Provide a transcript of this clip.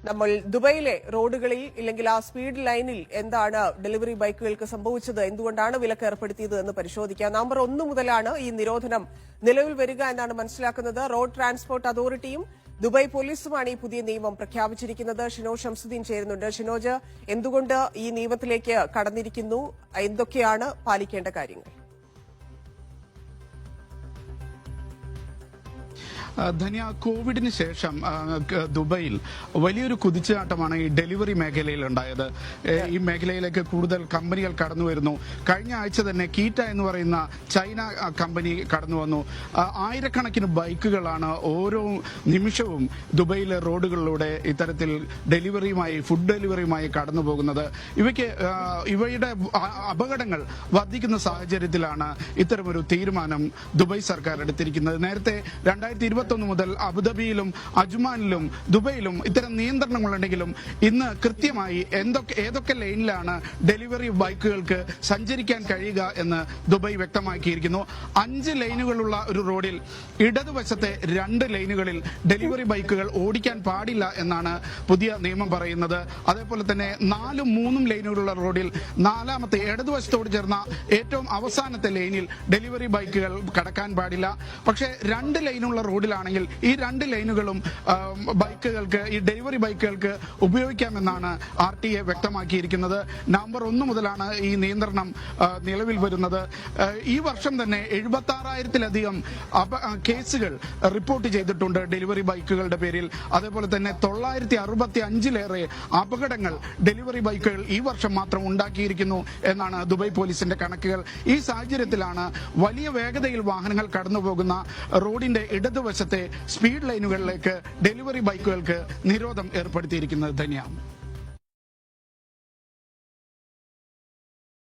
നമ്മൾ ദുബൈയിലെ റോഡുകളിൽ ഇല്ലെങ്കിൽ ആ സ്പീഡ് ലൈനിൽ എന്താണ് ഡെലിവറി ബൈക്കുകൾക്ക് സംഭവിച്ചത്, എന്തുകൊണ്ടാണ് വിലക്ക് ഏർപ്പെടുത്തിയത് എന്ന് പരിശോധിക്കാം. നവംബർ 1 മുതലാണ് ഈ നിരോധനം നിലവിൽ വരിക എന്നാണ് മനസ്സിലാക്കുന്നത്. റോഡ് ട്രാൻസ്പോർട്ട് അതോറിറ്റിയും ദുബായ് പോലീസുമാണ് ഈ പുതിയ നിയമം പ്രഖ്യാപിച്ചിരിക്കുന്നത്. ഷിനോജ് ഷംസുദ്ദീൻ ചേരുന്നുണ്ട്. ഷിനോജ്, എന്തുകൊണ്ട് ഈ നിയമത്തിലേക്ക് കടന്നിരിക്കുന്നു, എന്തൊക്കെയാണ് പാലിക്കേണ്ട കാര്യങ്ങൾ? ധന്യ, കോവിഡിന് ശേഷം ദുബൈയിൽ വലിയൊരു കുതിച്ചുചാട്ടമാണ് ഈ ഡെലിവറി മേഖലയിൽ ഉണ്ടായത്. ഈ മേഖലയിലേക്ക് കൂടുതൽ കമ്പനികൾ കടന്നു വരുന്നു. കഴിഞ്ഞ ആഴ്ച തന്നെ കീറ്റ എന്ന് പറയുന്ന ചൈന കമ്പനി കടന്നു വന്നു. ആയിരക്കണക്കിന് ബൈക്കുകളാണ് ഓരോ നിമിഷവും ദുബൈയിലെ റോഡുകളിലൂടെ ഇത്തരത്തിൽ ഫുഡ് ഡെലിവറിയുമായി കടന്നു പോകുന്നത്. ഇവയുടെ അപകടങ്ങൾ വർദ്ധിക്കുന്ന സാഹചര്യത്തിലാണ് ഇത്തരമൊരു തീരുമാനം ദുബായ് സർക്കാർ എടുത്തിരിക്കുന്നത്. നേരത്തെ 2021 മുതൽ അബുദാബിയിലും അജ്മാനിലും ദുബൈയിലും ഇത്തരം നിയന്ത്രണങ്ങളുണ്ടെങ്കിലും ഇന്ന് കൃത്യമായി ഏതൊക്കെ ലൈനിലാണ് ഡെലിവറി ബൈക്കുകൾക്ക് സഞ്ചരിക്കാൻ കഴിയുക എന്ന് ദുബായ് വ്യക്തമാക്കിയിരിക്കുന്നു. 5 ലൈനുകളുള്ള ഒരു റോഡിൽ ഇടതുവശത്തെ 2 ലൈനുകളിൽ ഡെലിവറി ബൈക്കുകൾ ഓടിക്കാൻ പാടില്ല എന്നാണ് പുതിയ നിയമം പറയുന്നത്. അതേപോലെ തന്നെ 4ഉം 3ഉം ലൈനുകളുള്ള റോഡിൽ 4ാമത്തെ ഇടതുവശത്തോട് ചേർന്ന ഏറ്റവും അവസാനത്തെ ലൈനിൽ ഡെലിവറി ബൈക്കുകൾ കടക്കാൻ പാടില്ല. പക്ഷേ 2 ലൈനുള്ള റോഡിലാണെങ്കിൽ ഈ 2 ലൈനുകളും ഈ ഡെലിവറി ബൈക്കുകൾക്ക് ഉപയോഗിക്കാമെന്നാണ് RTA വ്യക്തമാക്കിയിരിക്കുന്നത്. നവംബർ 1 മുതലാണ് ഈ നിയന്ത്രണം നിലവിൽ വരുന്നത്. ഈ വർഷം തന്നെ 76,000-ലധികം കേസുകൾ റിപ്പോർട്ട് ചെയ്തിട്ടുണ്ട് ഡെലിവറി ബൈക്കുകളുടെ പേരിൽ. അതേപോലെ തന്നെ 965-ലേറെ അപകടങ്ങൾ ഡെലിവറി ബൈക്കുകൾ ഈ വർഷം മാത്രം ഉണ്ടാക്കിയിരിക്കുന്നു എന്നാണ് ദുബായ് പോലീസിന്റെ കണക്കുകൾ. ഈ സാഹചര്യത്തിലാണ് വലിയ വേഗതയിൽ വാഹനങ്ങൾ കടന്നുപോകുന്ന റോഡിന്റെ ഇടതുവശത്തെ സ്പീഡ് ലൈനുകളിലേക്ക് ഡെലിവറി ബൈക്കുകൾക്ക് നിരോധനം ഏർപ്പെടുത്തിയിരിക്കുന്നത്. ധന്യ.